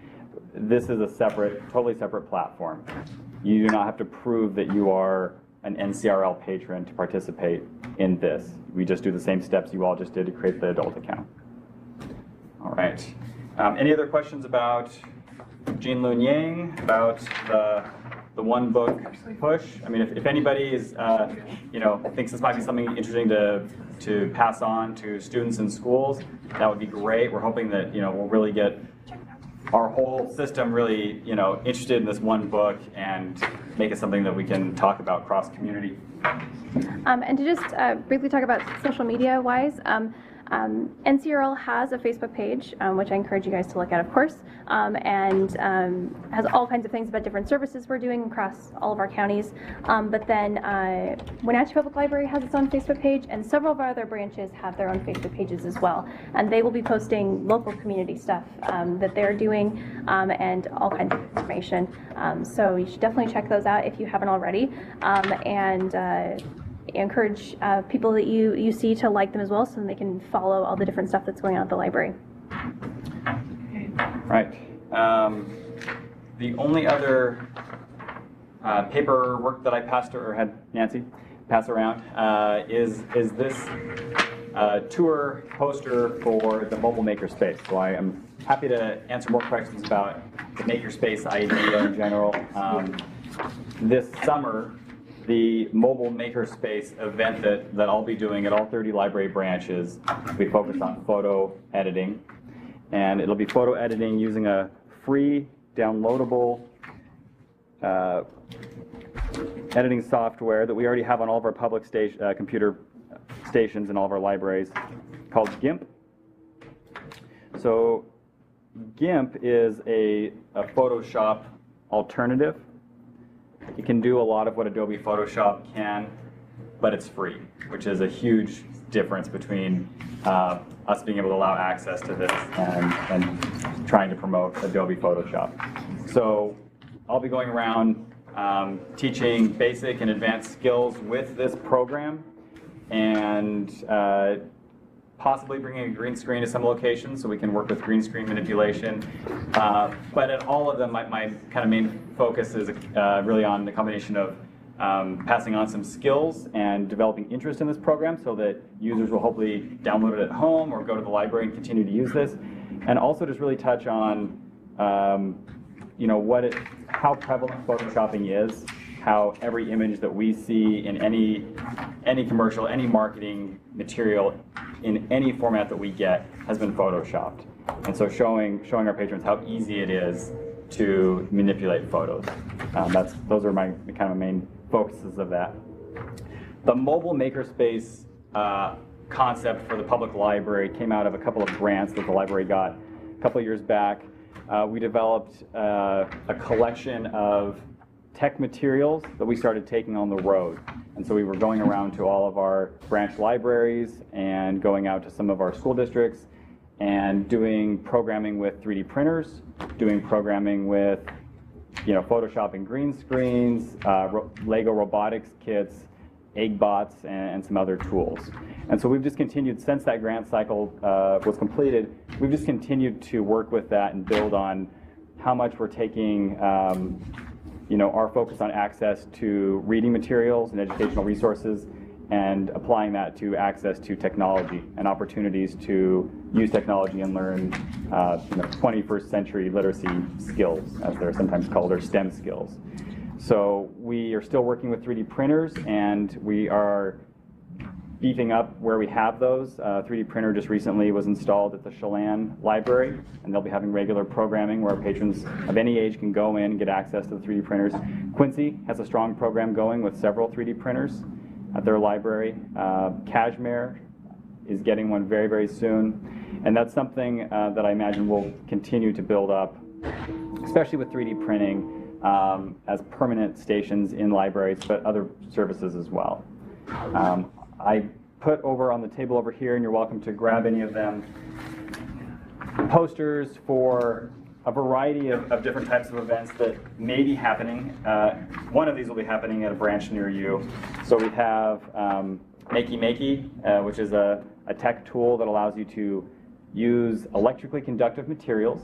This is a separate, totally separate platform. You do not have to prove that you are an NCRL patron to participate in this. We just do the same steps you all just did to create the adult account. All right. Any other questions about Jean Lun Yang, about the one book push? I mean, if anybody is, thinks this might be something interesting to pass on to students in schools, that would be great. We're hoping that we'll really get our whole system really interested in this one book and make it something that we can talk about cross community. And to just briefly talk about social media wise, NCRL has a Facebook page, which I encourage you guys to look at, of course, and has all kinds of things about different services we're doing across all of our counties. But then Wenatchee Public Library has its own Facebook page, and several of our other branches have their own Facebook pages as well. And they will be posting local community stuff that they're doing and all kinds of information. So you should definitely check those out if you haven't already. Encourage people that you see to like them as well, so they can follow all the different stuff that's going on at the library. Right. The only other paperwork that I passed or had Nancy pass around is this tour poster for the mobile makerspace. So I am happy to answer more questions about the makerspace idea in general. This summer, the mobile makerspace event that I'll be doing at all 30 library branches, we focus on photo editing. And it'll be photo editing using a free downloadable editing software that we already have on all of our public computer stations in all of our libraries called GIMP. So GIMP is a Photoshop alternative. It can do a lot of what Adobe Photoshop can, but it's free, which is a huge difference between us being able to allow access to this and trying to promote Adobe Photoshop. So I'll be going around teaching basic and advanced skills with this program, and possibly bringing a green screen to some locations so we can work with green screen manipulation. But at all of them, my kind of main focus is really on the combination of passing on some skills and developing interest in this program so that users will hopefully download it at home or go to the library and continue to use this. And also just really touch on how prevalent photoshopping is, how every image that we see in any commercial, any marketing material, in any format that we get has been photoshopped. And so showing our patrons how easy it is to manipulate photos. Those are my kind of main focuses of that. The mobile makerspace concept for the public library came out of a couple of grants that the library got a couple of years back. We developed a collection of tech materials that we started taking on the road. And so we were going around to all of our branch libraries and going out to some of our school districts and doing programming with 3D printers, doing programming with Photoshop and green screens, Lego robotics kits, egg bots, and some other tools. And so we've just continued, since that grant cycle was completed, we've just continued to work with that and build on how much we're taking our focus on access to reading materials and educational resources, and applying that to access to technology and opportunities to use technology and learn 21st century literacy skills, as they're sometimes called, or STEM skills. So we are still working with 3D printers, and we are beefing up where we have those. 3D printer just recently was installed at the Chelan Library, and they'll be having regular programming where patrons of any age can go in and get access to the 3D printers. Quincy has a strong program going with several 3D printers at their library. Kashmir is getting one very, very soon. And that's something that I imagine will continue to build up, especially with 3D printing as permanent stations in libraries, but other services as well. I put over on the table over here, and you're welcome to grab any of them, posters for a variety of different types of events that may be happening. One of these will be happening at a branch near you. So we have Makey, which is a tech tool that allows you to use electrically conductive materials,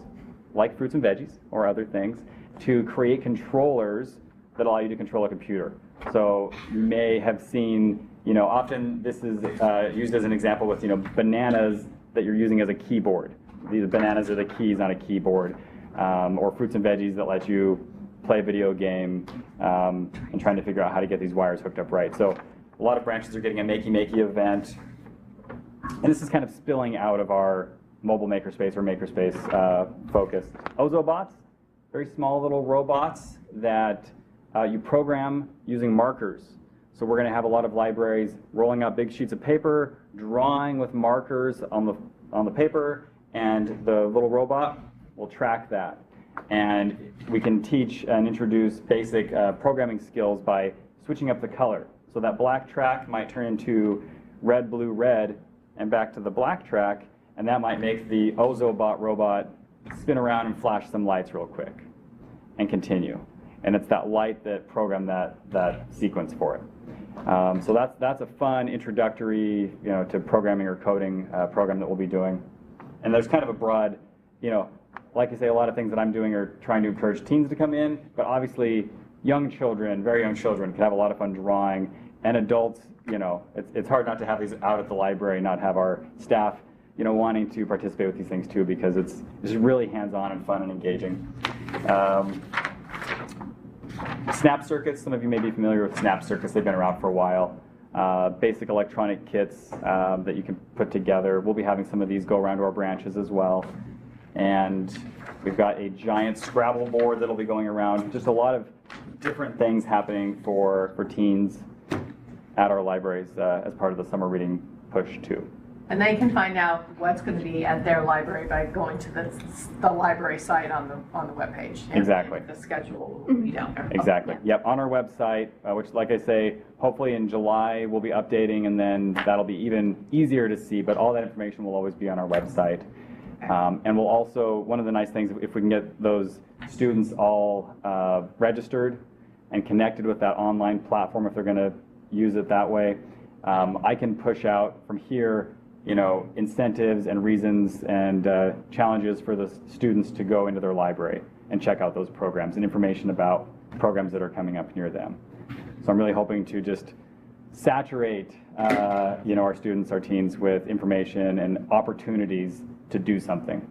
like fruits and veggies or other things, to create controllers that allow you to control a computer. So you may have seen, often this is used as an example with, bananas that you're using as a keyboard. These bananas are the keys on a keyboard, or fruits and veggies that let you play a video game and trying to figure out how to get these wires hooked up right. So a lot of branches are getting a Makey event, and this is kind of spilling out of our mobile makerspace or makerspace focus. Ozobots, very small little robots that you program using markers. So we're going to have a lot of libraries rolling out big sheets of paper, drawing with markers on the paper, and the little robot will track that. And we can teach and introduce basic programming skills by switching up the color. So that black track might turn into red, blue, red, and back to the black track, and that might make the Ozobot robot spin around and flash some lights real quick and continue. And it's that light that programmed that sequence for it. So that's a fun introductory, to programming or coding program that we'll be doing. And there's kind of a broad, like I say, a lot of things that I'm doing are trying to encourage teens to come in, but obviously young children, very young children, can have a lot of fun drawing, and adults, it's hard not to have these out at the library, not have our staff, wanting to participate with these things too, because it's really hands-on and fun and engaging. Snap circuits, some of you may be familiar with snap circuits. They've been around for a while. Basic electronic kits that you can put together. We'll be having some of these go around to our branches as well. And we've got a giant Scrabble board that'll be going around. Just a lot of different things happening for teens at our libraries as part of the summer reading push too. And they can find out what's going to be at their library by going to the library site on the webpage. Exactly. The schedule will be down there. Exactly. Yep, on our website, which, like I say, hopefully in July we'll be updating, and then that'll be even easier to see, but all that information will always be on our website. And we'll also, one of the nice things, if we can get those students all registered and connected with that online platform, if they're going to use it that way, I can push out from here incentives and reasons and challenges for the students to go into their library and check out those programs and information about programs that are coming up near them. So I'm really hoping to just saturate, our students, our teens with information and opportunities to do something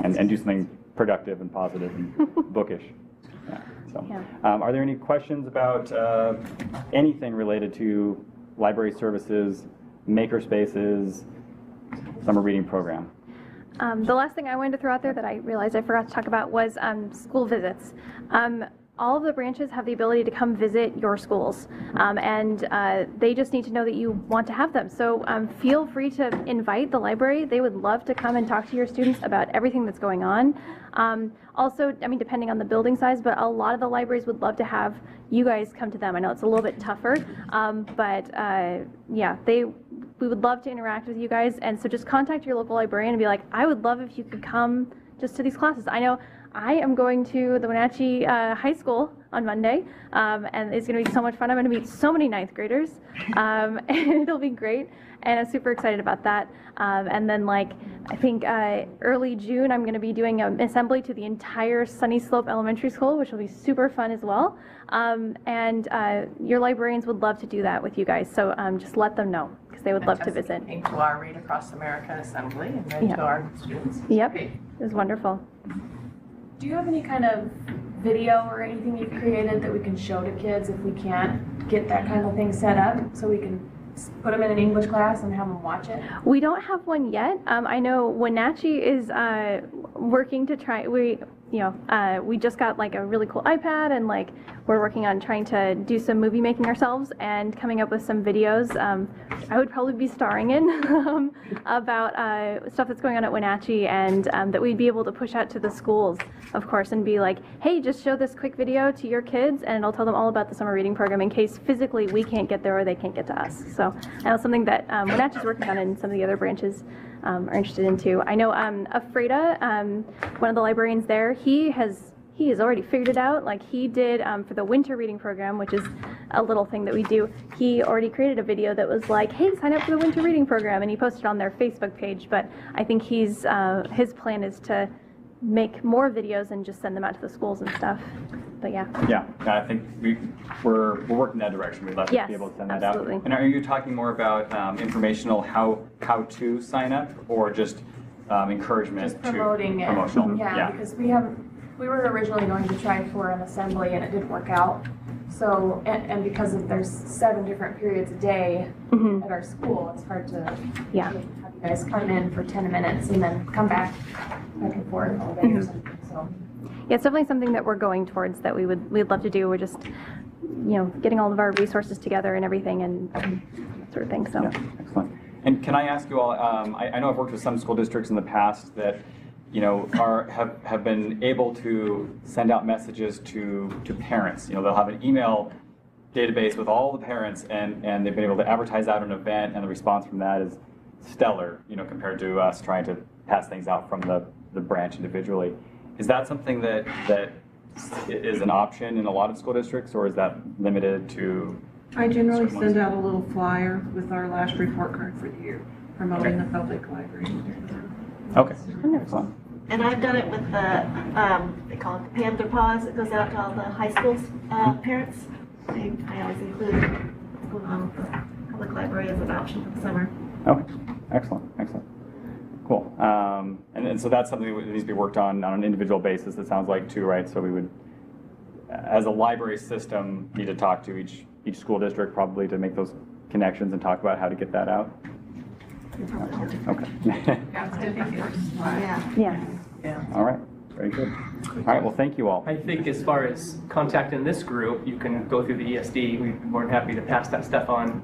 and do something productive and positive and bookish. Yeah, so. Yeah. Are there any questions about anything related to library services, makerspaces, summer reading program? The last thing I wanted to throw out there that I realized I forgot to talk about was school visits. All of the branches have the ability to come visit your schools, and they just need to know that you want to have them. So feel free to invite the library. They would love to come and talk to your students about everything that's going on. Also, depending on the building size, but a lot of the libraries would love to have you guys come to them. I know it's a little bit tougher, but yeah, we would love to interact with you guys. And so just contact your local librarian and be like, I would love if you could come just to these classes. I know I am going to the Wenatchee High School on Monday, and it's going to be so much fun. I'm going to meet so many ninth graders, and it'll be great, and I'm super excited about that. And then, I think early June, I'm going to be doing an assembly to the entire Sunny Slope Elementary School, which will be super fun as well. And your librarians would love to do that with you guys, so just let them know, because they would love to visit. To our Read Across America assembly and then to our students. Yep, it was wonderful. Do you have any kind of video or anything you've created that we can show to kids if we can't get that kind of thing set up, so we can put them in an English class and have them watch it? We don't have one yet. I know Wenatchee is working to try. we just got like a really cool iPad, and like we're working on trying to do some movie making ourselves and coming up with some videos. I would probably be starring in about stuff that's going on at Wenatchee, and that we'd be able to push out to the schools, of course, and be like, hey, just show this quick video to your kids, and it'll tell them all about the summer reading program in case physically we can't get there or they can't get to us. So I know something that Wenatchee's working on, and some of the other branches are interested in too. I know Afreda, one of the librarians there, he has already figured it out. Like he did for the winter reading program, which is a little thing that we do. He already created a video that was like, hey, sign up for the winter reading program, and he posted it on their Facebook page. But I think his plan is to make more videos and just send them out to the schools and stuff. But yeah. Yeah, I think we're working in that direction. We'd love to be able to send that absolutely. out. And are you talking more about informational how to sign up, or just encouragement Just promoting to it. promotional? Yeah, because we were originally going to try for an assembly and it didn't work out. So, and because there's 7 different periods a day at our school, it's hard to have you guys come in for 10 minutes and then come back and forth all day or something. So. Yeah, it's definitely something that we're going towards that we'd love to do. We're just, getting all of our resources together and everything and that sort of thing. So. Yeah, excellent. And can I ask you all? I know I've worked with some school districts in the past that, have been able to send out messages to parents. They'll have an email database with all the parents, and they've been able to advertise out an event, and the response from that is stellar. Compared to us trying to pass things out from the branch individually. Is that something that is an option in a lot of school districts, or is that limited to? I generally send out a little flyer with our last report card for the year, promoting the public library. Okay. Excellent. And I've done it with the, they call it the Panther Paws. It goes out to all the high school parents. I always include what's going on with the public library as an option for the summer. Okay. Excellent. Cool. And so that's something that needs to be worked on an individual basis, it sounds like, too, right? So we would, as a library system, need to talk to each school district probably to make those connections and talk about how to get that out. Okay. Yeah. All right. Very good. All right. Well, thank you all. I think as far as contacting this group, you can go through the ESD. We'd be more than happy to pass that stuff on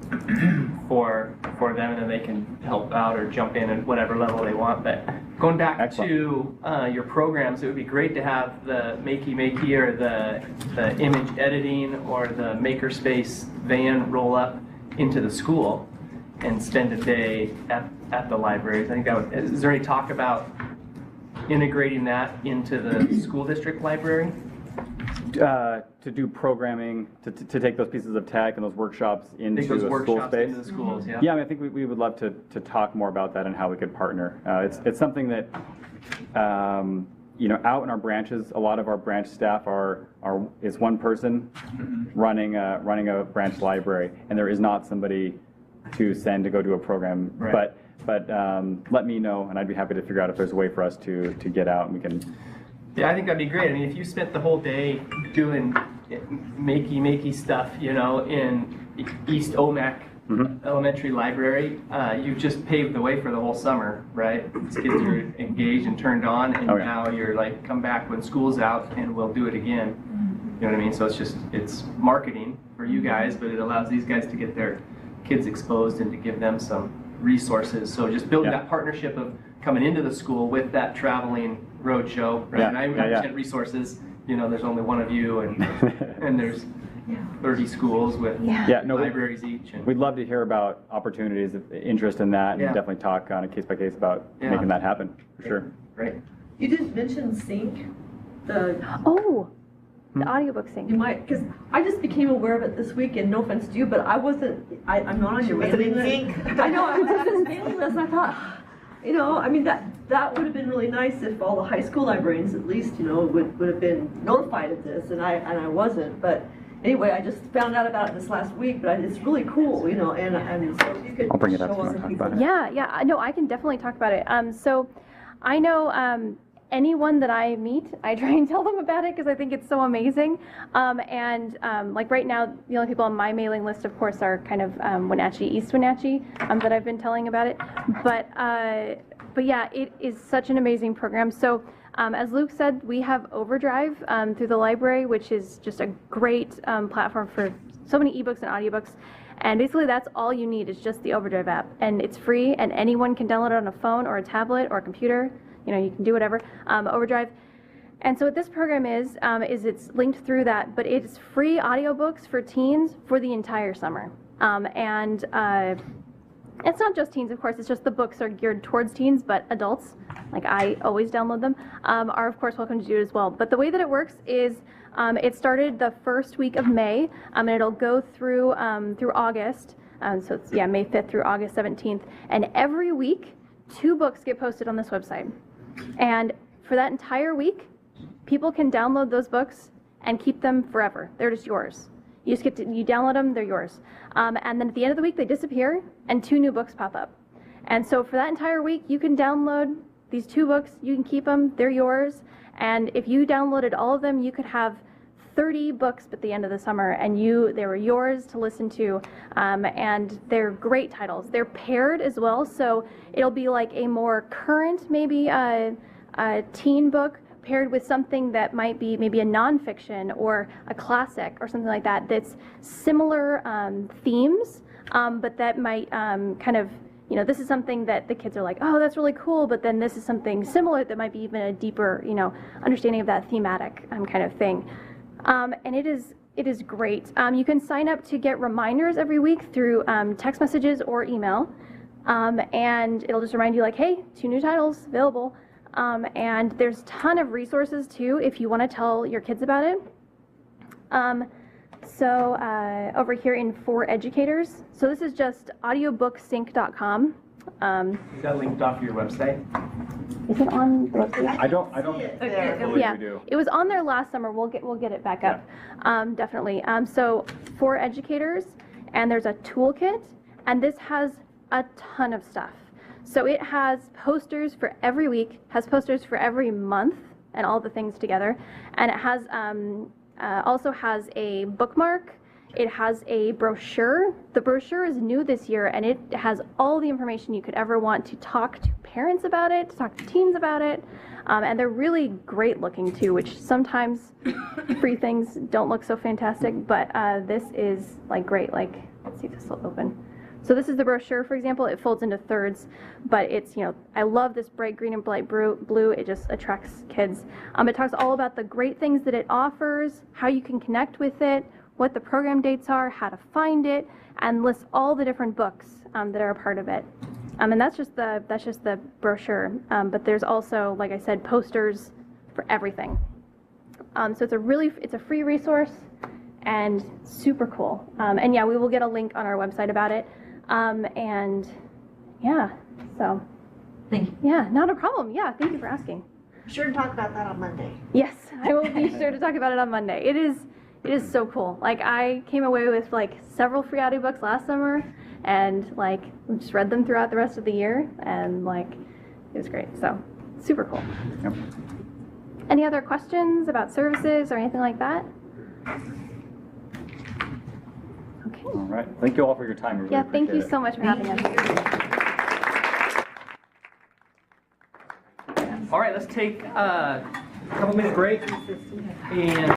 for them, and then they can help out or jump in at whatever level they want. But going back to your programs, it would be great to have the Makey or the image editing or the Makerspace van roll up into the school and spend a day at the libraries. I think that would, is there any talk about integrating that into the school district library? To do programming, to take those pieces of tech and those workshops into a school space. Into the schools, yeah. Yeah, I think we would love to talk more about that and how we could partner. It's something that out in our branches, a lot of our branch staff is one person running a branch library, and there is not somebody to send to go do a program. Right. But let me know, and I'd be happy to figure out if there's a way for us to get out, and we can. Yeah, I think that'd be great. I mean, if you spent the whole day doing makey stuff, in East Omak Elementary Library, you just paved the way for the whole summer, right? Kids are engaged and turned on, and now you're like, come back when school's out, and we'll do it again. You know what I mean? So it's marketing for you guys, but it allows these guys to get their kids exposed and to give them some resources. So just building that partnership of coming into the school with that traveling road show, right? And I understand resources. There's only one of you, and there's 30 schools with libraries each. And we'd love to hear about opportunities, interest in that, and definitely talk on a case by case about making that happen for sure. Right. You didn't mention Sync, the audiobook thing. You might, because I just became aware of it this week, and no offense to you, but I'm not on your mailing list. I know, I was on this mailing list, and I thought, that would have been really nice if all the high school librarians at least, would have been notified of this, and I wasn't. But anyway, I just found out about it this last week, but it's really cool, and so if you could I'll bring it up show so other talk people. about it. Yeah, no, I can definitely talk about it. So I know anyone that I meet, I try and tell them about it because I think it's so amazing. Like right now, the only people on my mailing list, of course, are kind of East Wenatchee, that I've been telling about it. But yeah, it is such an amazing program. So As Luke said, we have Overdrive through the library, which is just a great platform for so many ebooks and audiobooks. And basically that's all you need is just the Overdrive app. And it's free and anyone can download it on a phone or a tablet or a computer. You know, you can do whatever. Overdrive. And so what this program is it's linked through that, but it's free audiobooks for teens for the entire summer. It's not just teens, of course, it's just the books are geared towards teens, but adults, like I always download them, are of course welcome to do it as well. But the way that it works is it started the first week of May, and it'll go through August, so it's, yeah, May 5th through August 17th, and every week, 2 books get posted on this website. And for that entire week, people can download those books and keep them forever. They're just yours. You just get to, you download them, they're yours. And then at the end of the week, they disappear, and 2 new books pop up. And so for that entire week, you can download these 2 books, you can keep them, they're yours. And if you downloaded all of them, you could have 30 books at the end of the summer, and they were yours to listen to. And they're great titles. They're paired as well, so it'll be like a more current, maybe a teen book, paired with something that might be maybe a nonfiction or a classic or something like that that's similar themes, but that might kind of, you know, this is something that the kids are like, oh, that's really cool, but then this is something similar that might be even a deeper, you know, understanding of that thematic kind of thing. And it is great. You can sign up to get reminders every week through text messages or email, and it'll just remind you like, hey, 2 new titles available. And there's a ton of resources too if you want to tell your kids about it. Over here in For Educators, so this is just audiobooksync.com. Is that linked off your website? Is it on the website? I don't believe Yeah, we do. it was on there last summer. We'll get it back up, definitely. So For Educators, and there's a toolkit, and this has a ton of stuff. So it has posters for every week, has posters for every month, and all the things together. And it has also has a bookmark. It has a brochure. The brochure is new this year, and it has all the information you could ever want to talk to parents about it, to talk to teens about it. And they're really great looking too, which sometimes free things don't look so fantastic, but this is like great. Like, let's see if this will open. So this is the brochure, for example. It folds into thirds, but it's, you know, I love this bright green and bright blue. It just attracts kids. It talks all about the great things that it offers, how you can connect with it, what the program dates are, how to find it, and lists all the different books that are a part of it. And that's just the brochure. But there's also, like I said, posters for everything. So it's a free resource and super cool. And yeah, we will get a link on our website about it. And yeah, so. Thank you. Yeah, not a problem. Yeah, thank you for asking. Sure to talk about that on Monday. Yes, I will be sure to talk about it on Monday. It is so cool. Like, I came away with like several free audiobooks last summer, and like just read them throughout the rest of the year, and like it was great. So super cool. Yep. Any other questions about services or anything like that? Okay. All right. Thank you all for your time. We really Yeah, thank you appreciate it. so much for having us. All right, let's take a couple minute break and